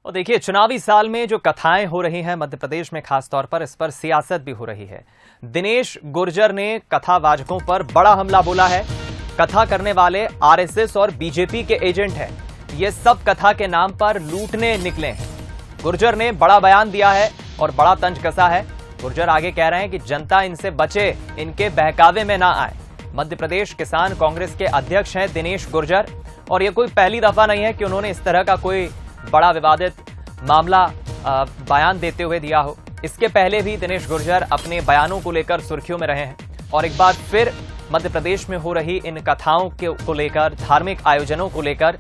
और देखिए, चुनावी साल में जो कथाएं हो रही हैं मध्य प्रदेश में, खासतौर पर इस पर सियासत भी हो रही है। दिनेश गुर्जर ने कथावाचकों पर बड़ा हमला बोला है। कथा करने वाले आरएसएस और बीजेपी के एजेंट हैं। ये सब कथा के नाम पर लूटने निकले हैं। गुर्जर ने बड़ा बयान दिया है और बड़ा तंज कसा है। गुर्जर आगे कह रहे हैं कि जनता इनसे बचे, इनके बहकावे में ना आए। मध्य प्रदेश किसान कांग्रेस के अध्यक्ष हैं दिनेश गुर्जर, और ये कोई पहली दफा नहीं है कि उन्होंने इस तरह का कोई बड़ा विवादित मामला बयान देते हुए दिया हो। इसके पहले भी दिनेश गुर्जर अपने बयानों को लेकर सुर्खियों में रहे हैं, और एक बार फिर मध्य प्रदेश में हो रही इन कथाओं को लेकर, धार्मिक आयोजनों को लेकर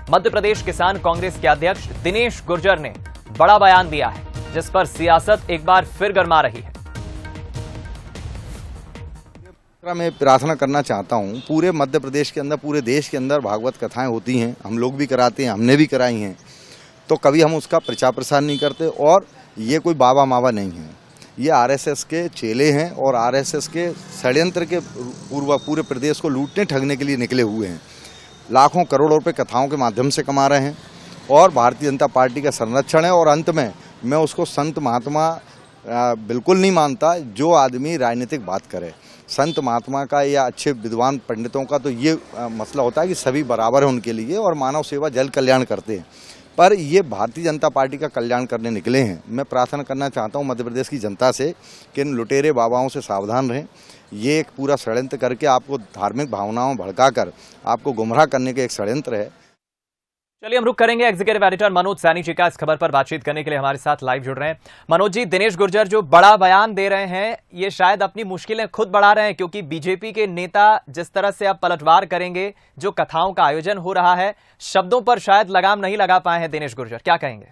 मध्य प्रदेश किसान कांग्रेस के अध्यक्ष दिनेश गुर्जर ने बड़ा बयान दिया है, जिस पर सियासत एक बार फिर गरमा रही है। मैं प्रार्थना करना चाहता हूं, पूरे मध्य प्रदेश के अंदर, पूरे देश के अंदर भागवत कथाएं होती हैं। हम लोग भी कराते हैं, हमने भी कराई हैं, तो कभी हम उसका प्रचार प्रसार नहीं करते। और ये कोई बाबा मावा नहीं है, ये आरएसएस के चेले हैं और आरएसएस के षड्यंत्र के पूरे प्रदेश को लूटने ठगने के लिए निकले हुए हैं। लाखों करोड़ों रुपए कथाओं के माध्यम से कमा रहे हैं, और भारतीय जनता पार्टी का संरक्षण है। और अंत में मैं उसको संत महात्मा बिल्कुल नहीं मानता। जो आदमी राजनीतिक बात करे, संत महात्मा का या अच्छे विद्वान पंडितों का, तो ये मसला होता है कि सभी बराबर है उनके लिए, और मानव सेवा जल कल्याण करते हैं। पर ये भारतीय जनता पार्टी का कल्याण करने निकले हैं। मैं प्रार्थना करना चाहता हूं मध्य प्रदेश की जनता से कि इन लुटेरे बाबाओं से सावधान रहें। ये एक पूरा षड्यंत्र करके आपको धार्मिक भावनाओं भड़काकर आपको गुमराह करने का एक षड्यंत्र है। चलिए, हम रुक करेंगे एग्जीक्यूटिव एडिटर मनोज सैनी जी का इस खबर पर बातचीत करने के लिए हमारे साथ लाइव जुड़ रहे हैं। मनोज जी, दिनेश गुर्जर जो बड़ा बयान दे रहे हैं, ये शायद अपनी मुश्किलें खुद बढ़ा रहे हैं, क्योंकि बीजेपी के नेता जिस तरह से अब पलटवार करेंगे, जो कथाओं का आयोजन हो रहा है, शब्दों पर शायद लगाम नहीं लगा पाए हैं दिनेश गुर्जर। क्या कहेंगे?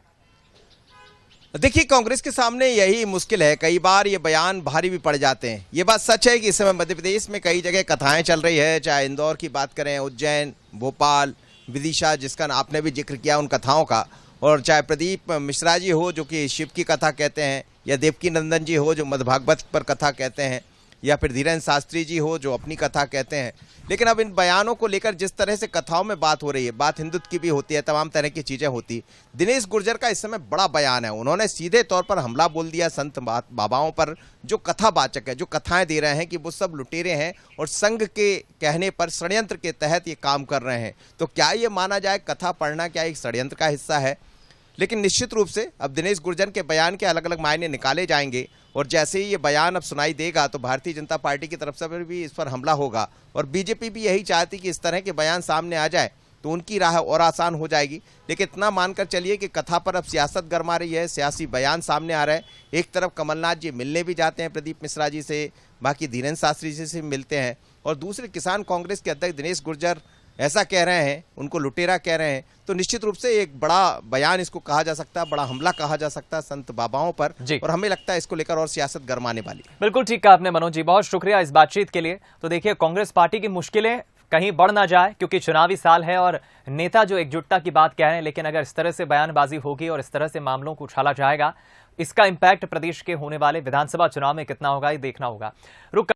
देखिए, कांग्रेस के सामने यही मुश्किल है। कई बार ये बयान भारी भी पड़ जाते हैं। ये बात सच है कि इस समय मध्य प्रदेश में कई जगह कथाएं चल रही है, चाहे इंदौर की बात करें, उज्जैन, भोपाल, विदिशा, जिसका आपने भी जिक्र किया उन कथाओं का, और चाहे प्रदीप मिश्रा जी हो जो कि शिव की कथा कहते हैं, या देवकी नंदन जी हो जो मद्भागवत पर कथा कहते हैं, या फिर धीरेन्द्र शास्त्री जी हो जो अपनी कथा कहते हैं। लेकिन अब इन बयानों को लेकर जिस तरह से कथाओं में बात हो रही है, बात हिंदुत्व की भी होती है, तमाम तरह की चीज़ें होती। दिनेश गुर्जर का इस समय बड़ा बयान है। उन्होंने सीधे तौर पर हमला बोल दिया संत बाबाओं पर, जो कथावाचक है, जो कथाएं दे रहे हैं कि वो सब लुटेरे हैं और संघ के कहने पर षड्यंत्र के तहत ये काम कर रहे हैं। तो क्या ये माना जाए कथा पढ़ना क्या एक षड्यंत्र का हिस्सा है? लेकिन निश्चित रूप से अब दिनेश गुर्जर के बयान के अलग अलग मायने निकाले जाएंगे, और जैसे ही ये बयान अब सुनाई देगा तो भारतीय जनता पार्टी की तरफ से भी इस पर हमला होगा। और बीजेपी भी यही चाहती कि इस तरह के बयान सामने आ जाए तो उनकी राह और आसान हो जाएगी। लेकिन इतना मानकर चलिए कि कथा पर अब सियासत गरमा रही है, सियासी बयान सामने आ रहा है। एक तरफ कमलनाथ जी मिलने भी जाते हैं प्रदीप मिश्रा जी से, बाकी धीरेन्द्र शास्त्री जी से मिलते हैं, और दूसरे किसान कांग्रेस के अध्यक्ष दिनेश गुर्जर ऐसा कह रहे हैं, उनको लुटेरा कह रहे हैं। तो निश्चित रूप से एक बड़ा बयान इसको कहा जा सकता है, बड़ा हमला कहा जा सकता है संत बाबाओं पर, और हमें लगता है इसको लेकर और सियासत गरमाने वाली। बिल्कुल ठीक कहा आपने मनोज जी, बहुत शुक्रिया इस बातचीत के लिए। तो देखिए, कांग्रेस पार्टी की मुश्किलें कहीं बढ़ ना जाए, क्योंकि चुनावी साल है और नेता जो एकजुटता की बात कह रहे हैं, लेकिन अगर इस तरह से बयानबाजी होगी और इस तरह से मामलों को उछाला जाएगा, इसका इंपैक्ट प्रदेश के होने वाले विधानसभा चुनाव में कितना होगा, ये देखना होगा। रुक